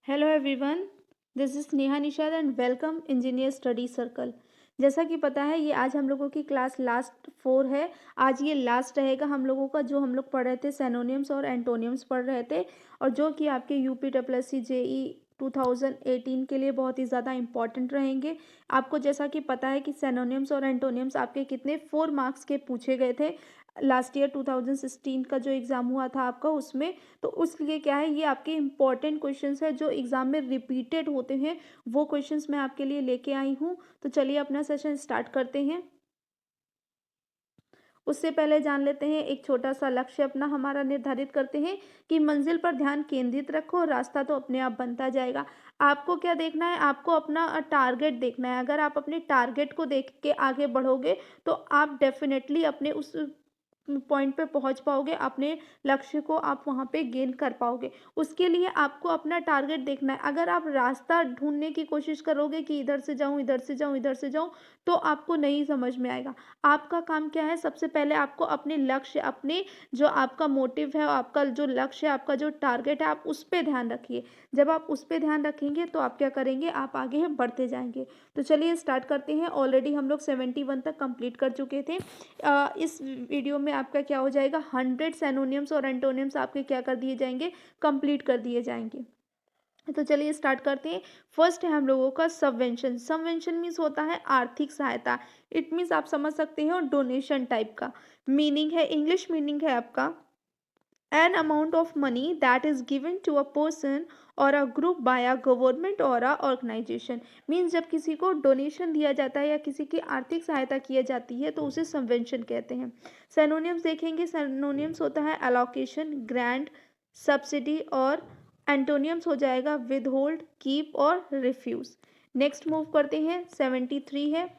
Hello everyone, this is Neha Nishad and welcome engineer study circle. जैसा कि पता है ये आज हम लोगों की क्लास लास्ट 4 है। आज ये लास्ट रहेगा हम लोगों का, जो हम लोग पढ़ रहे थे सिनोनिम्स और एंटोनिम्स पढ़ रहे थे, और जो कि आपके यूपी डब्ल्यूएससी जेई 2018 के लिए बहुत ही ज़्यादा इंपॉर्टेंट रहेंगे। आपको जैसा कि पता है कि सिनोनिम्स और एंटोनिम्स आपके कितने 4 मार्क्स के पूछे गए थे लास्ट ईयर 2016 का जो एग्ज़ाम हुआ था आपका उसमें। तो उसलिए क्या है, ये आपके इम्पॉर्टेंट क्वेश्चंस है जो एग्ज़ाम में रिपीटेड होते हैं, वो क्वेश्चंस मैं आपके लिए लेके आई हूँ। तो चलिए अपना सेशन स्टार्ट करते हैं। उससे पहले जान लेते हैं, एक छोटा सा लक्ष्य अपना हमारा निर्धारित करते हैं कि मंजिल पर ध्यान केंद्रित रखो, रास्ता तो अपने आप बनता जाएगा। आपको क्या देखना है, आपको अपना टारगेट देखना है। अगर आप अपने टारगेट को देख के आगे बढ़ोगे तो आप डेफिनेटली अपने उस पॉइंट पे पहुंच पाओगे, अपने लक्ष्य को आप वहां पे गेन कर पाओगे। उसके लिए आपको अपना टारगेट देखना है। अगर आप रास्ता ढूंढने की कोशिश करोगे कि इधर से जाऊं, इधर से जाऊं, इधर से जाऊं, तो आपको नहीं समझ में आएगा। आपका काम क्या है, सबसे पहले आपको अपने लक्ष्य, अपने जो आपका मोटिव है, आपका जो लक्ष्य है, आपका जो टारगेट है, आप उस पर ध्यान रखिए। जब आप उस पर ध्यान रखेंगे तो आप क्या करेंगे, आप आगे बढ़ते जाएंगे। तो चलिए स्टार्ट करते हैं। ऑलरेडी हम लोग 71 तक कंप्लीट कर चुके थे। इस वीडियो में आपका क्या हो जाएगा, 100 सैनोनियम्स और एंटोनियम्स आपके क्या कर दिए जाएंगे, कंप्लीट कर दिए जाएंगे। तो चलिए स्टार्ट करते हैं। फर्स्ट है हम लोगों का सबवेंशन। सबवेंशन मीन्स होता है आर्थिक सहायता। इट मीन्स आप समझ सकते हो डोनेशन टाइप का मीनिंग है। इंग्लिश मीनिंग है आपका an amount of money that is given to a person or a group by a government or a organization। Means जब किसी को डोनेशन दिया जाता है या किसी की आर्थिक सहायता की जाती है तो उसे सबवेंशन कहते हैं। सैनोनियम्स देखेंगे, सैनोनियम्स होता है एलोकेशन, ग्रांट, सब्सिडी, और एंटोनियम्स हो जाएगा विदहोल्ड, कीप और रिफ्यूज। नेक्स्ट मूव करते हैं, 73 है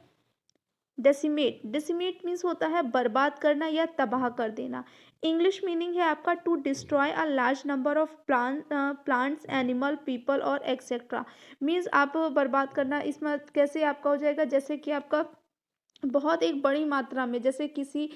डेसिमेट। डेसिमेट मीन्स होता है बर्बाद करना या तबाह कर देना। इंग्लिश मीनिंग है आपका to destroy a large number of plants, animal, people और एक्सेट्रा। मीन्स आप बर्बाद करना, इसमें कैसे आपका हो जाएगा, जैसे कि आपका बहुत एक बड़ी मात्रा में, जैसे किसी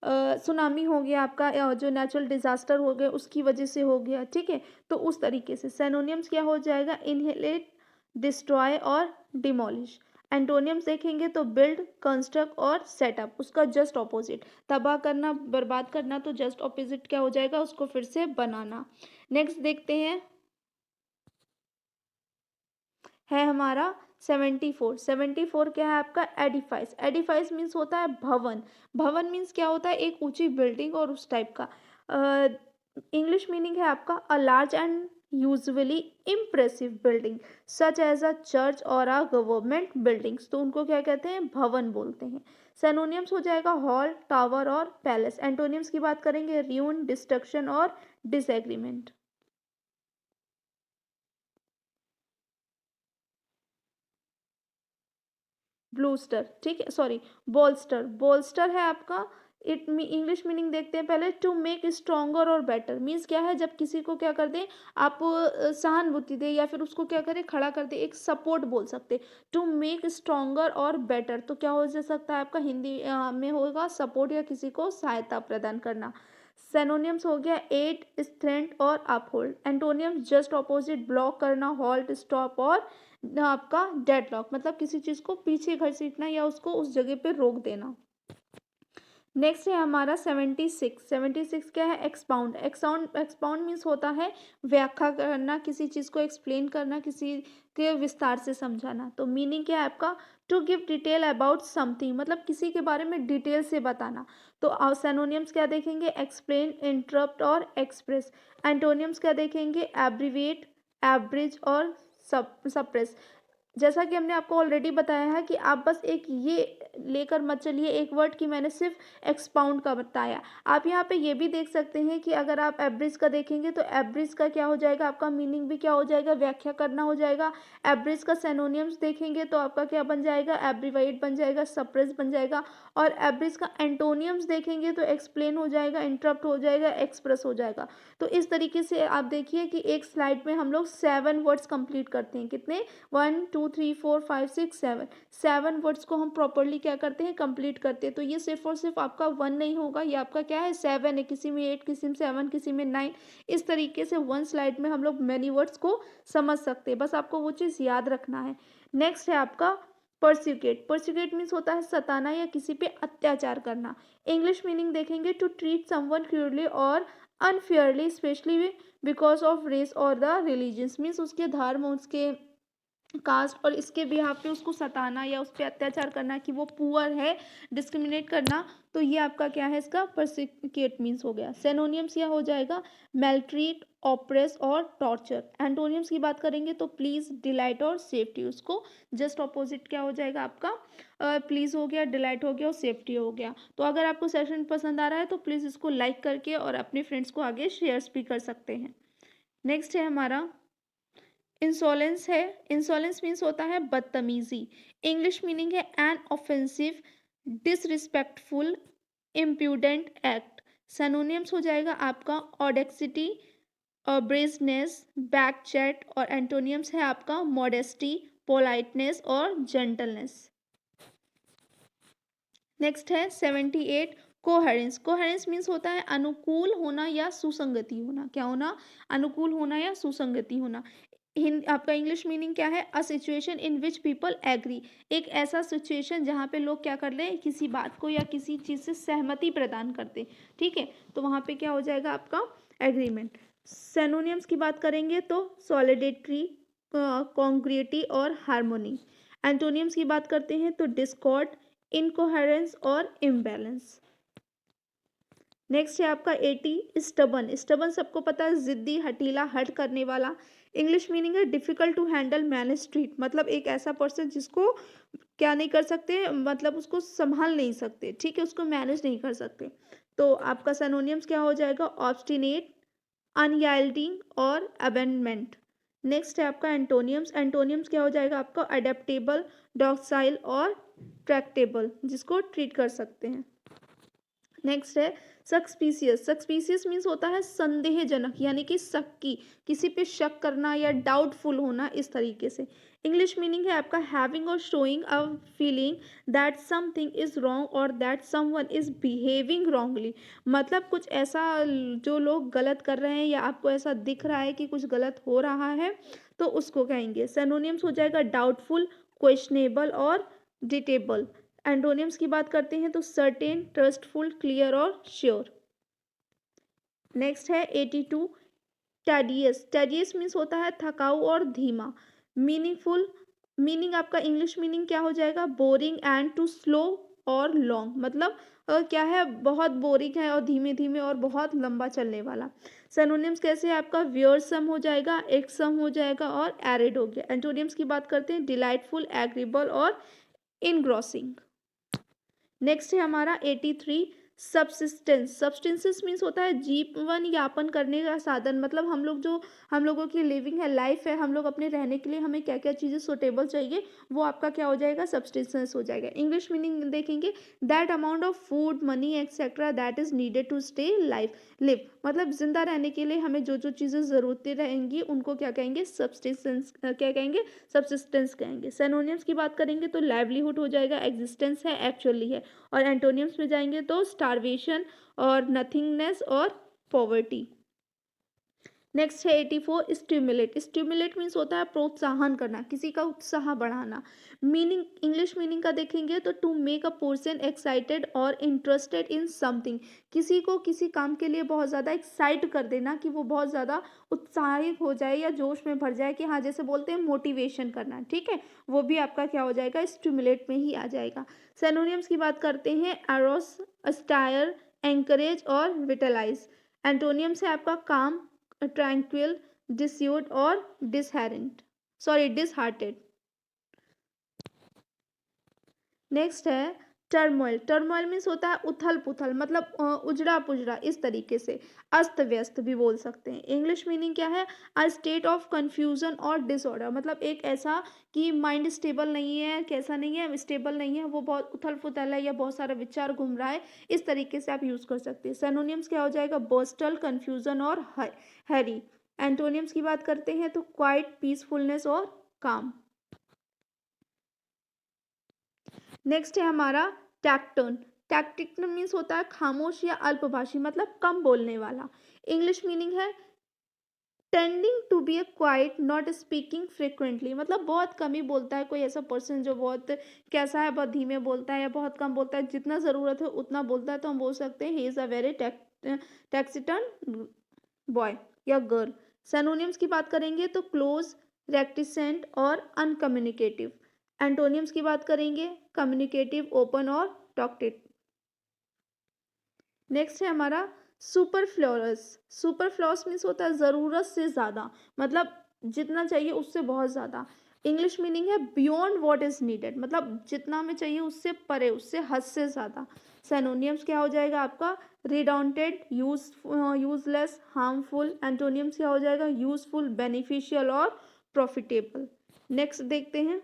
सुनामी हो गया आपका, जो नेचुरल डिजास्टर हो गया उसकी वजह से हो गया, ठीक है। तो उस तरीके से सैनोनियम्स क्या हो जाएगा, इनहेलेट, डिस्ट्रॉय और डिमोलिश। एंटोनियम्स देखेंगे तो बिल्ड, कंस्ट्रक्ट और सेटअप, उसका जस्ट ऑपोजिट। तबाह करना, बर्बाद करना, तो जस्ट ऑपोजिट क्या हो जाएगा, उसको फिर से बनाना। नेक्स्ट देखते हैं, है हमारा 74। 74 क्या है आपका, एडिफाइस। एडिफाइस मीन्स होता है भवन। भवन मीन्स क्या होता है, एक ऊंची बिल्डिंग और उस टाइप का। इंग्लिश मीनिंग है आपका a large and usually impressive building such as a church और अ गवर्नमेंट बिल्डिंग्स, तो उनको क्या कहते हैं, भवन बोलते हैं। सैनोनियम्स हो जाएगा हॉल, टावर और पैलेस। एंटोनियम्स की बात करेंगे रियून, डिस्ट्रक्शन और डिसएग्रीमेंट। ब्लूस्टर, ठीक है, सॉरी, बोल्स्टर। बोल्स्टर है आपका, इट इंग्लिश मीनिंग देखते हैं पहले, टू मेक स्ट्रोंगर और बेटर। मीन्स क्या है, जब किसी को क्या कर दें आप, सहानुभूति दे या फिर उसको क्या करें, खड़ा कर दे, एक सपोर्ट बोल सकते। टू मेक स्ट्रोंगर और बेटर, तो क्या हो जा सकता है आपका हिंदी में होगा सपोर्ट या किसी को सहायता प्रदान करना। सेनोनियम्स हो गया एड, स्ट्रेंथ और अपहोल्ड। एंटोनियम्स जस्ट ऑपोजिट, ब्लॉक करना, हॉल्ट, स्टॉप और आपका डेडलॉक, मतलब किसी चीज को पीछे घसीटना या उसको उस जगह पे रोक देना। नेक्स्ट है हमारा 76। 76 क्या है, एक्सपाउंड। एक्साउंड, एक्सपाउंड मीन्स होता है व्याख्या करना, किसी चीज को एक्सप्लेन करना, किसी के विस्तार से समझाना। तो मीनिंग क्या है आपका, to give detail about something, मतलब किसी के बारे में डिटेल से बताना। तो सैनोनियम्स क्या देखेंगे, एक्सप्लेन, इंटरप्ट और एक्सप्रेस। एंटोनियम्स क्या देखेंगे, एब्रीविएट, एब्रिज और सप्रेस। जैसा कि हमने आपको ऑलरेडी बताया है कि आप बस एक ये लेकर मत चलिए एक वर्ड की, मैंने सिर्फ एक्सपाउंड का बताया। आप यहाँ पे ये भी देख सकते हैं कि अगर आप एब्रिज का देखेंगे तो एब्रिज का क्या हो जाएगा, आपका मीनिंग भी क्या हो जाएगा, व्याख्या करना हो जाएगा। एब्रिज का सैनोनियम्स देखेंगे तो आपका क्या बन जाएगा, एब्रीवाइड बन जाएगा, सप्रेस बन जाएगा। और एब्रिज का एंटोनियम्स देखेंगे तो एक्सप्लेन हो जाएगा, इंटरप्ट हो जाएगा, एक्सप्रेस हो जाएगा। तो इस तरीके से आप देखिए कि एक स्लाइड में हम लोग 7 वर्ड्स कंप्लीट करते हैं। कितने, 1 2 2 3 4 5 6 7, 7 वर्ड्स को हम प्रॉपर्ली क्या करते हैं, कंप्लीट करते हैं। तो ये सिर्फ और सिर्फ आपका 1 नहीं होगा, ये आपका क्या है, 7 है, किसी में 8, किसी में 7, किसी में 9। इस तरीके से 1 स्लाइड में हम लोग मैनी वर्ड्स को समझ सकते हैं, बस आपको वो चीज़ याद रखना है। नेक्स्ट है आपका परसिक्यूट। परसिक्यूट मीन्स होता है सताना या किसी पे अत्याचार करना। इंग्लिश मीनिंग देखेंगे, टू ट्रीट समवन क्रूरली और unfairly, specially because of race और द रिलीजन्स, मीन्स उसके धर्म, उसके कास्ट और इसके बिहाफ पे उसको सताना या उस पर अत्याचार करना कि वो पुअर है, डिस्क्रिमिनेट करना। तो ये आपका क्या है, इसका परसिक्यूट मीन्स हो गया। सिनोनिम्स यह हो जाएगा मेल्ट्रीट, ऑप्रेस और टॉर्चर। एंटोनियम्स की बात करेंगे तो प्लीज, डिलाइट और सेफ्टी, उसको जस्ट ऑपोजिट क्या हो जाएगा आपका, प्लीज हो गया, डिलाइट हो गया और सेफ्टी हो गया। तो अगर आपको सेशन पसंद आ रहा है तो प्लीज़ इसको लाइक करके और अपने फ्रेंड्स को आगे शेयर्स भी कर सकते हैं। नेक्स्ट है हमारा इंसोलेंस है। इंसोलेंस मीन्स होता है बदतमीजी। इंग्लिश मीनिंग है an offensive, disrespectful, impudent act. Synonyms हो जाएगा आपका ऑडेक्सिटी, ब्रेजनेस, बैक चैट और एंटोनियम्स है आपका मॉडेस्टी, पोलाइटनेस और जेंटलनेस। नेक्स्ट है 78 कोहेरेंस। कोहेरेंस मीन्स होता है अनुकूल होना या सुसंगति होना। क्या होना, अनुकूल होना या सुसंगति होना। आपका इंग्लिश मीनिंग क्या है, a situation in which people agree. एक ऐसा सिचुएशन जहाँ पे लोग क्या कर लें, किसी बात को या किसी चीज़ से सहमति प्रदान करते। ठीक है, तो वहाँ पे क्या हो जाएगा आपका एग्रीमेंट। सिनोनिम्स की बात करेंगे तो सॉलिडेटरी, कॉन्ग्रुइटी और हार्मोनी। एंटोनियम्स की बात करते हैं तो डिस्कॉर्ड, इनकोहेरेंस और इम्बैलेंस। नेक्स्ट है आपका 80 स्टबन। स्टबन सबको पता है, जिद्दी, हठीला, हट करने वाला। इंग्लिश मीनिंग है difficult to handle, manage, treat, मतलब एक ऐसा पर्सन जिसको क्या नहीं कर सकते, मतलब उसको संभाल नहीं सकते, ठीक है, उसको मैनेज नहीं कर सकते। तो आपका सिनोनिम्स क्या हो जाएगा, ऑब्स्टिनेट, अनयाल्डिंग और अबेंडमेंट। नेक्स्ट है आपका एंटोनियम्स। एंटोनियम्स क्या हो जाएगा आपका अडेप्टेबल, डॉक्साइल और ट्रैक्टेबल, जिसको ट्रीट कर सकते हैं। नेक्स्ट है सक्सपीसियस। सक्सपीसियस मीन्स होता है संदेहजनक, यानी कि शक की, किसी पे शक करना या डाउटफुल होना, इस तरीके से। इंग्लिश मीनिंग है आपका हैविंग और showing a feeling that something is wrong और that someone is behaving wrongly, मतलब कुछ ऐसा जो लोग गलत कर रहे हैं या आपको ऐसा दिख रहा है कि कुछ गलत हो रहा है, तो उसको कहेंगे। सिनोनिम्स हो जाएगा डाउटफुल, क्वेश्चनेबल और डिटेबल। एंटोनिम्स की बात करते हैं तो सर्टेन, ट्रस्टफुल, क्लियर और श्योर। नेक्स्ट है 82 टेडियस। टेडियस मीन्स होता है थकाऊ और धीमा। मीनिंगफुल, मीनिंग आपका इंग्लिश मीनिंग क्या हो जाएगा, बोरिंग एंड टू स्लो और लॉन्ग, मतलब क्या है, बहुत बोरिंग है और धीमे धीमे और बहुत लंबा चलने वाला। सिनोनिम्स कैसे है आपका, वियरसम हो जाएगा, एक्सम हो जाएगा और एरिड हो गया। एंटोनिम्स की बात करते हैं डिलाइटफुल, एग्रीबल और इनग्रॉसिंग। नेक्स्ट है हमारा 83 सब्सिस्टेंस। सब्सटेंसेस मीन्स होता है जीवन यापन करने का साधन, मतलब हम लोगों की लिविंग है, लाइफ है, हम लोग अपने रहने के लिए हमें क्या क्या चीज़ें सुटेबल चाहिए, वो आपका क्या हो जाएगा, सब्सटेंसेस हो जाएगा। इंग्लिश मीनिंग देखेंगे that amount of food, money etcetera that is needed to stay live, मतलब जिंदा रहने के लिए हमें जो जो चीज़ें ज़रूरतें रहेंगी उनको क्या कहेंगे, सब्सटेंसेस, क्या कहेंगे, सब्सिस्टेंस कहेंगे। सिनोनिम्स की बात करेंगे तो लाइवलीहुड हो जाएगा, एग्जिस्टेंस है, एक्चुअली है। और एंटोनियम्स में जाएंगे तो स्टारवेशन और नथिंगनेस और पॉवर्टी। नेक्स्ट है 84 स्टिमुलेट। स्टिमुलेट मीन्स होता है प्रोत्साहन करना, किसी का उत्साह बढ़ाना। मीनिंग, इंग्लिश मीनिंग का देखेंगे तो to make a person excited और इंटरेस्टेड इन समथिंग, किसी को किसी काम के लिए बहुत ज़्यादा एक्साइट कर देना, कि वो बहुत ज़्यादा उत्साहित हो जाए या जोश में भर जाए, कि हाँ जैसे बोलते हैं मोटिवेशन करना, ठीक है, वो भी आपका क्या हो जाएगा, स्टिमुलेट में ही आ जाएगा। सिनोनिम्स की बात करते हैं एरोस, अस्टायर, एंकरेज और विटलाइज। एंटोनियम्स है आपका काम, ट्रैंक्विल, डिस्यूट और डिसहेरेंट, सॉरी डिसहार्टेड। नेक्स्ट है टर्मोइल। टर्मोइल मीन्स होता है उथल पुथल, मतलब उजड़ा पुजड़ा, इस तरीके से, अस्त व्यस्त भी बोल सकते हैं। इंग्लिश मीनिंग क्या है, अ स्टेट ऑफ कंफ्यूजन और डिसऑर्डर, मतलब एक ऐसा कि माइंड स्टेबल नहीं है, कैसा नहीं है, स्टेबल नहीं है, वो बहुत उथल पुथल है या बहुत सारा विचार घूम रहा है, इस तरीके से आप यूज़ कर सकते हैं। सिनोनिम्स क्या हो जाएगा, बर्स्टल, कंफ्यूजन और हैरी। एंटोनिम्स की बात करते हैं तो क्वाइट, पीसफुलनेस और काम। नेक्स्ट है हमारा टैक्टन। टैक्टिकन मीन्स होता है खामोश या अल्पभाषी, मतलब कम बोलने वाला। इंग्लिश मीनिंग है tending to be a quiet not speaking frequently, मतलब बहुत कम ही बोलता है। कोई ऐसा पर्सन जो बहुत कैसा है, बहुत धीमे बोलता है या बहुत कम बोलता है, जितना ज़रूरत है उतना बोलता है, तो हम बोल सकते हैं he is a very taciturn boy या गर्ल। सैनोनिम्स की बात करेंगे तो क्लोज, रेक्टिसेंट और अनकम्युनिकेटिव। एंटोनियम्स की बात करेंगे कम्युनिकेटिव, ओपन और टॉक्टेटिव। नेक्स्ट है हमारा सुपरफ्लोरस। सुपरफ्लोरस मीन्स होता है ज़रूरत से ज़्यादा, मतलब जितना चाहिए उससे बहुत ज़्यादा। इंग्लिश मीनिंग है बियॉन्ड व्हाट इज़ नीडेड, मतलब जितना हमें चाहिए उससे परे, उससे हद से ज़्यादा। सिनोनिम्स क्या हो जाएगा आपका रिडाउंटेड, यूजलेस, हार्मफुल। एंटोनियम्स क्या हो जाएगा यूजफुल, बेनिफिशियल और प्रॉफिटेबल। नेक्स्ट देखते हैं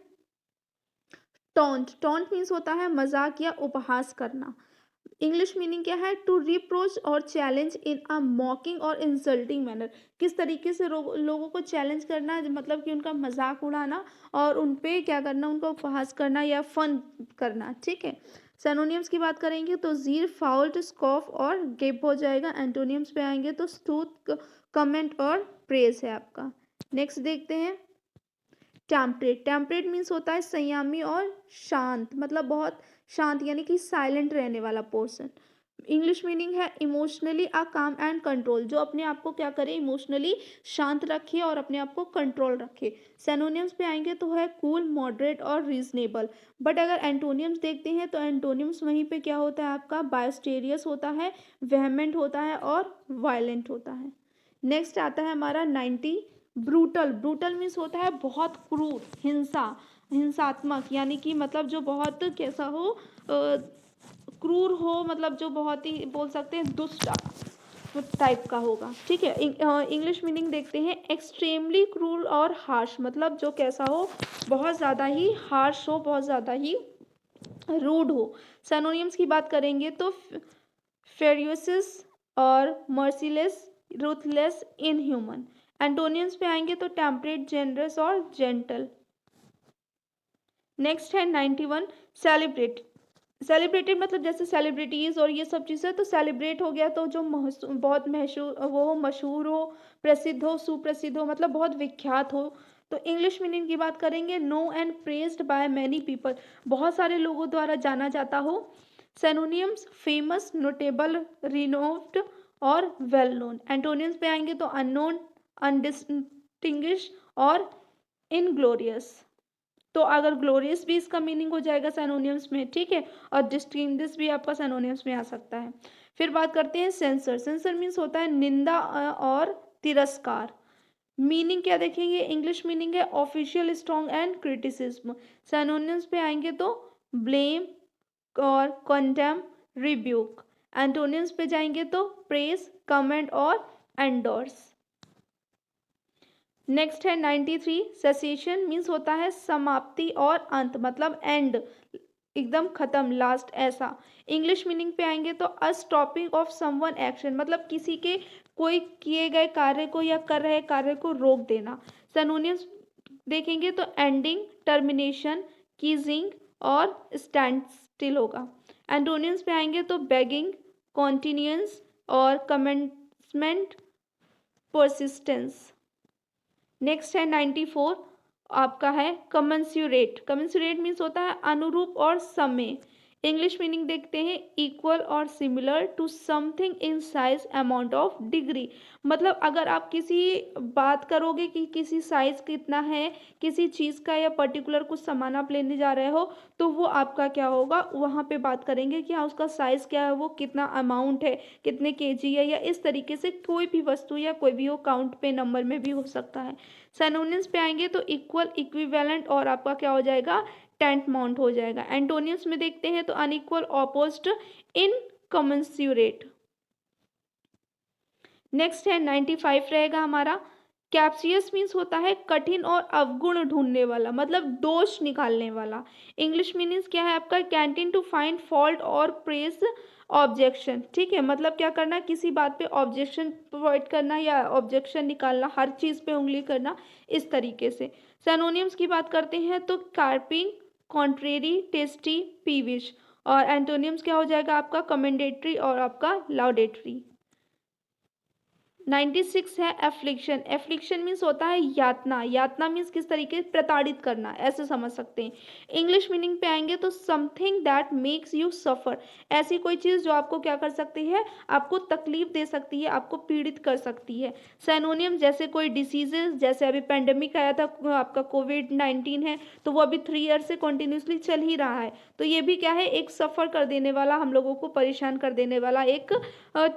टॉन्ट। टॉन्ट मीन्स होता है मजाक या उपहास करना। इंग्लिश मीनिंग क्या है टू रिप्रोच और चैलेंज इन अ मॉकिंग और इंसल्टिंग मैनर। किस तरीके से लोगों को चैलेंज करना है, मतलब कि उनका मजाक उड़ाना और उन पे क्या करना, उनका उपहास करना या फन करना। ठीक है। सैनोनियम्स की बात करेंगे तो जीर, फाउल्ट, स्कॉफ और गेप हो जाएगा। एंटोनियम्स पे आएंगे तो स्तुत, कमेंट और प्रेज है आपका। नेक्स्ट देखते हैं टेम्परेट। टेम्परेट मीन्स होता है संयमी और शांत, मतलब बहुत शांत यानी कि साइलेंट रहने वाला पर्सन। इंग्लिश मीनिंग है इमोशनली अ काम एंड कंट्रोल, जो अपने आप को क्या करे इमोशनली शांत रखे और अपने आप को कंट्रोल रखे। सैनोनियम्स पे आएंगे तो है कूल, मॉडरेट और रीजनेबल। बट अगर एंटोनियम्स देखते हैं तो एंटोनियम्स वहीं पे क्या होता है आपका बायोस्टेरियस होता है, वेहमेंट होता है और वायलेंट होता है। नेक्स्ट आता है हमारा 90 ब्रूटल। ब्रूटल मीन्स होता है बहुत क्रूर, हिंसात्मक, यानी कि मतलब जो बहुत कैसा हो क्रूर हो, मतलब जो बहुत ही बोल सकते हैं दुष्ट टाइप का होगा। ठीक है। इंग्लिश मीनिंग देखते हैं एक्सट्रीमली क्रूर और हार्श, मतलब जो कैसा हो बहुत ज़्यादा ही हार्श हो, बहुत ज़्यादा ही रूड हो। सैनोनियम्स की बात करेंगे तो फेरियोसिस और मर्सीलेस, रूथलेस, इनह्यूमन। एंटोनियम्स पे आएंगे तो टेम्परेट, जेनरस और जेंटल। नेक्स्ट है 91 सेलिब्रेट। सेलिब्रेटेड मतलब जैसे सेलिब्रिटीज और ये सब चीज़ें, तो सेलिब्रेट हो गया तो जो बहुत मशहूर वो हो, मशहूर हो, प्रसिद्ध हो, सुप्रसिद्ध हो, मतलब बहुत विख्यात हो। तो इंग्लिश मीनिंग की बात करेंगे know and praised by many people, बहुत सारे लोगों द्वारा जाना जाता हो। सेनोनियम्स फेमस, नोटेबल, रिनोव्ड और वेल नोन। एंटोनियम्स पे आएंगे तो अननोन, अनडिस्टिंग्विश और इनग्लोरियस। तो अगर ग्लोरियस भी इसका मीनिंग हो जाएगा सैनोनियम्स में, ठीक है, और डिस्टिंग्विश भी आपका सैनोनियम्स में आ सकता है। फिर बात करते हैं सेंसर। सेंसर मीन्स होता है निंदा और तिरस्कार। मीनिंग क्या देखेंगे, इंग्लिश मीनिंग है ऑफिशियल, स्ट्रॉन्ग एंड क्रिटिसिज्म। सैनोनियम्स पे आएंगे तो ब्लेम और कंडेम, रिब्यूक। एंटोनियम्स पे जाएंगे तो प्रेज, कमेंट और एंडोर्स। नेक्स्ट है 93 सेसेशन मीन्स होता है समाप्ति और अंत, मतलब एंड, एकदम खत्म, लास्ट ऐसा। इंग्लिश मीनिंग पे आएंगे तो अ स्टॉपिंग ऑफ समवन एक्शन, मतलब किसी के कोई किए गए कार्य को या कर रहे कार्य को रोक देना। सिनोनिम्स देखेंगे तो एंडिंग, टर्मिनेशन, कीजिंग और स्टैंड स्टिल होगा। एंटोनियम्स पे आएंगे तो बेगिंग, कॉन्टिन्यूंस और कमेंसमेंट, परसिस्टेंस। नेक्स्ट है 94 आपका है कमेंसुरेट। कमेंसुरेट मीन्स होता है अनुरूप और समय। इंग्लिश मीनिंग देखते हैं इक्वल और similar to something in size, amount of, degree. मतलब अगर आप किसी बात करोगे कि किसी साइज कितना है किसी चीज़ का या पर्टिकुलर कुछ सामान आप लेने जा रहे हो, तो वो आपका क्या होगा वहाँ पे बात करेंगे कि हाँ उसका साइज़ क्या है, वो कितना अमाउंट है, कितने केजी है, या इस तरीके से कोई भी वस्तु या कोई भी हो काउंट पे नंबर में भी हो सकता है। सिनोनिम्स पे आएंगे तो इक्वल, इक्विवेलेंट और आपका क्या हो जाएगा टेंट माउंट हो जाएगा। एंटोनिम्स में देखते हैं तो अनइक्वल, ऑपोजिट, इनकमेंसुरेट। नेक्स्ट है 95 रहेगा हमारा कैप्सियस मीन्स होता है कठिन और अवगुण ढूंढने वाला, मतलब दोष निकालने वाला। इंग्लिश मीनिंग्स क्या है आपका कैंटीन टू फाइंड फॉल्ट और प्रेस ऑब्जेक्शन। ठीक है, मतलब क्या करना किसी बात पे ऑब्जेक्शन प्रोवाइड करना या ऑब्जेक्शन निकालना, हर चीज़ पे उंगली करना, इस तरीके से। सिनोनिम्स की बात करते हैं तो कार्पिंग, कॉन्ट्रेरी, टेस्टी, पीविश। और एंटोनियम्स क्या हो जाएगा आपका? कमेंडेटरी और आपका लाउडेटरी। 96 है एफ्लिक्शन। एफ्लिक्शन मीन्स होता है यातना। यातना मीन्स किस तरीके? प्रताड़ित करना, ऐसे समझ सकते हैं। इंग्लिश मीनिंग पे आएंगे तो something that makes you suffer. ऐसी कोई चीज़ जो आपको क्या कर सकती है? आपको तकलीफ दे सकती है, आपको पीड़ित कर सकती है। सैनोनियम जैसे कोई डिसीजेज, जैसे अभी पेंडेमिक आया था आपका कोविड-19 है, तो वो अभी 3 ईयर से कंटिन्यूसली चल ही रहा है। तो ये भी क्या है? एक सफ़र कर देने वाला, हम लोगों को परेशान कर देने वाला एक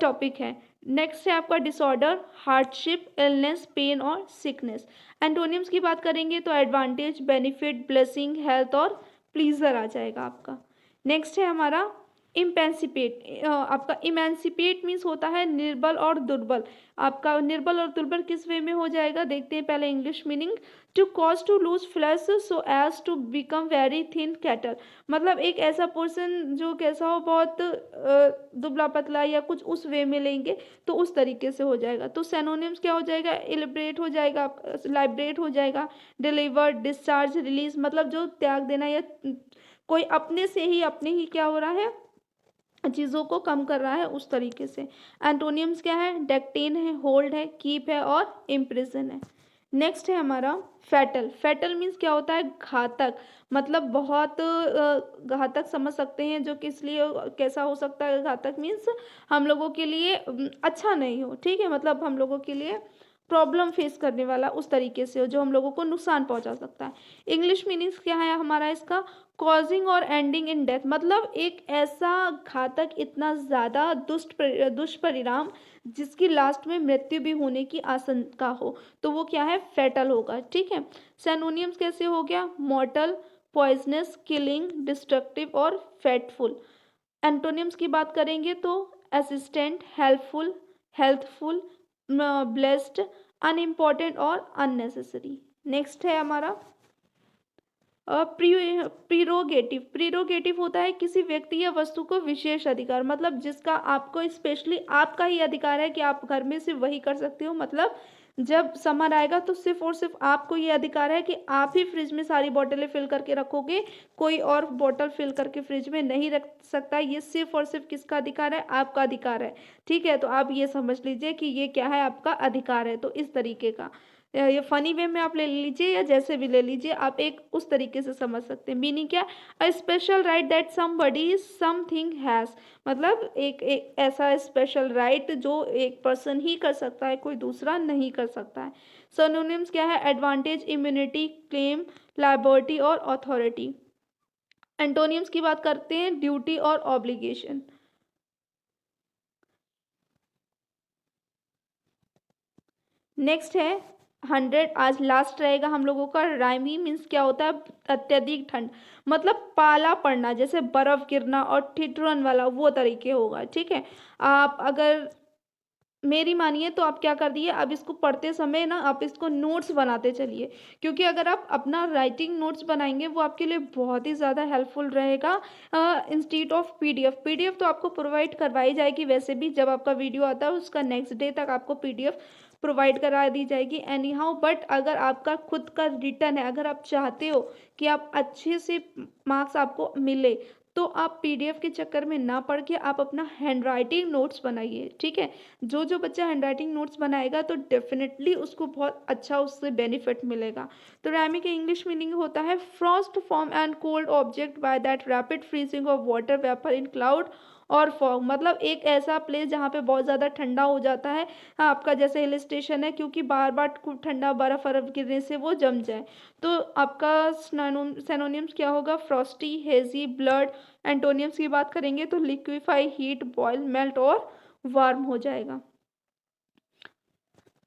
टॉपिक है। नेक्स्ट है आपका डिसऑर्डर, हार्डशिप, इलनेस, पेन और सिकनेस। एंटोनियम्स की बात करेंगे तो एडवांटेज, बेनिफिट, ब्लेसिंग, हेल्थ और प्लीजर आ जाएगा आपका। नेक्स्ट है हमारा इम्पेंसिपेट। आपका इमेंसिपेट मीन्स होता है निर्बल और दुर्बल। आपका निर्बल और दुर्बल किस वे में हो जाएगा? देखते हैं पहले English meaning. To cause to lose flesh so as to become very thin cattle. मतलब एक ऐसा पर्सन जो कैसा हो, बहुत दुबला पतला या कुछ उस वे में लेंगे तो उस तरीके से हो जाएगा। तो सैनोनिम्स क्या हो जाएगा? इलिब्रेट हो जाएगा, लाइब्रेट हो जाएगा, डिलीवर, डिस्चार्ज, रिलीज। मतलब जो त्याग देना या कोई अपने से ही अपने ही क्या हो रहा है? चीज़ों को कम कर रहा है, उस तरीके से। एंटोनियम्स क्या है? डेक्टेन है, होल्ड है, कीप है और इम्प्रिजन है। नेक्स्ट है हमारा फैटल। फैटल मीन्स क्या होता है? घातक। मतलब बहुत घातक समझ सकते हैं, जो किस लिए कैसा हो सकता है? घातक मीन्स हम लोगों के लिए अच्छा नहीं हो, ठीक है, मतलब हम लोगों के लिए प्रॉब्लम फेस करने वाला उस तरीके से हो, जो हम लोगों को नुकसान पहुंचा सकता है। इंग्लिश मीनिंग्स क्या है हमारा इसका? कॉजिंग और एंडिंग इन डेथ। मतलब एक ऐसा घातक, इतना ज़्यादा दुष्परिणाम जिसकी लास्ट में मृत्यु भी होने की आशंका हो, तो वो क्या है? फैटल होगा, ठीक है। सैनोनियम्स कैसे हो गया? मॉर्टल, पॉइजनस, किलिंग, डिस्ट्रक्टिव और फेटफुल। एंटोनियम्स की बात करेंगे तो assistant, helpful, healthful, blessed, unimportant और अननेसेसरी। नेक्स्ट है हमारा प्रीरोगेटिव। प्रीरोगेटिव होता है किसी व्यक्ति या वस्तु को विशेष अधिकार, मतलब जिसका आपको स्पेशली आपका ही अधिकार है कि आप घर में सिर्फ वही कर सकते हो। मतलब जब समर आएगा तो सिर्फ और सिर्फ आपको ये अधिकार है कि आप ही फ्रिज में सारी बोतलें फिल करके रखोगे, कोई और बोतल फिल करके फ्रिज में नहीं रख सकता। ये सिर्फ और सिर्फ किसका अधिकार है? आपका अधिकार है, ठीक है। तो आप ये समझ लीजिए कि ये क्या है? आपका अधिकार है। तो इस तरीके का ये फनी वे में आप ले लीजिए या जैसे भी ले लीजिए, आप एक उस तरीके से समझ सकते हैं। मीनिंग क्या? A special right that somebody something has. मतलब एक ऐसा स्पेशल राइट जो एक पर्सन ही कर सकता है, कोई दूसरा नहीं कर सकता है। सिनोनिम्स क्या है? एडवांटेज, इम्यूनिटी, क्लेम, लायबिलिटी और अथॉरिटी। एंटोनियम्स की बात करते हैं, ड्यूटी और ऑब्लिगेशन। नेक्स्ट है 100। आज लास्ट रहेगा हम लोगों का। राइमी मीन्स क्या होता है? अत्यधिक ठंड, मतलब पाला पड़ना, जैसे बर्फ गिरना और ठिठुरन वाला वो तरीके होगा, ठीक है। आप अगर मेरी मानिए तो आप क्या कर दिए, अब इसको पढ़ते समय ना आप इसको नोट्स बनाते चलिए, क्योंकि अगर आप अपना राइटिंग नोट्स बनाएंगे वो आपके लिए बहुत ही ज़्यादा हेल्पफुल रहेगा। Instead of PDF. पीडीएफ तो आपको प्रोवाइड करवाई जाएगी, वैसे भी जब आपका वीडियो आता है उसका नेक्स्ट डे तक आपको पीडीएफ प्रोवाइड करा दी जाएगी एनी हाउ। बट अगर आपका खुद का रिटर्न है, अगर आप चाहते हो कि आप अच्छे से मार्क्स आपको मिले, तो आप पीडीएफ के चक्कर में ना पड़ के आप अपना हैंड राइटिंग नोट्स बनाइए, ठीक है। जो जो बच्चा हैंड राइटिंग नोट्स बनाएगा तो डेफिनेटली उसको बहुत अच्छा उससे बेनिफिट मिलेगा। तो रैमी का इंग्लिश मीनिंग होता है Frost form and cold object by that rapid freezing of water vapour in cloud और फॉग। मतलब एक ऐसा प्लेस जहाँ पे बहुत ज़्यादा ठंडा हो जाता है, हाँ, आपका जैसे हिल स्टेशन है, क्योंकि बार बार खूब ठंडा बर्फ़ बर्फ गिरने से वो जम जाए। तो आपका सैनोनिम्स क्या होगा? Frosty, hazy, blood. एंटोनियम्स की बात करेंगे तो लिक्विफाई, हीट, बॉयल, मेल्ट और वार्म हो जाएगा।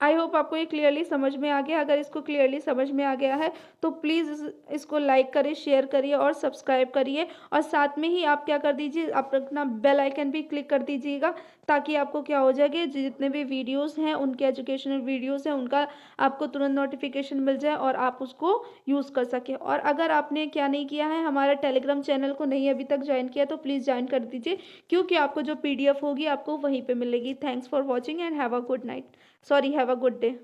आई होप आपको ये क्लियरली समझ में आ गया। अगर इसको क्लियरली समझ में आ गया है तो प्लीज़ इसको लाइक करिए, शेयर करिए और सब्सक्राइब करिए। और साथ में ही आप क्या कर दीजिए, आप अपना बेल आइकन भी क्लिक कर दीजिएगा, ताकि आपको क्या हो जाएगा, जितने भी वीडियोस हैं उनके एजुकेशनल वीडियोस हैं उनका आपको तुरंत नोटिफिकेशन मिल जाए और आप उसको यूज़ कर सकें। और अगर आपने क्या नहीं किया है, हमारा टेलीग्राम चैनल को नहीं अभी तक ज्वाइन किया, तो प्लीज़ ज्वाइन कर दीजिए, क्योंकि आपको जो पीडीएफ होगी आपको वहीं पे मिलेगी। Thanks for watching and have a good night, sorry, have a good day.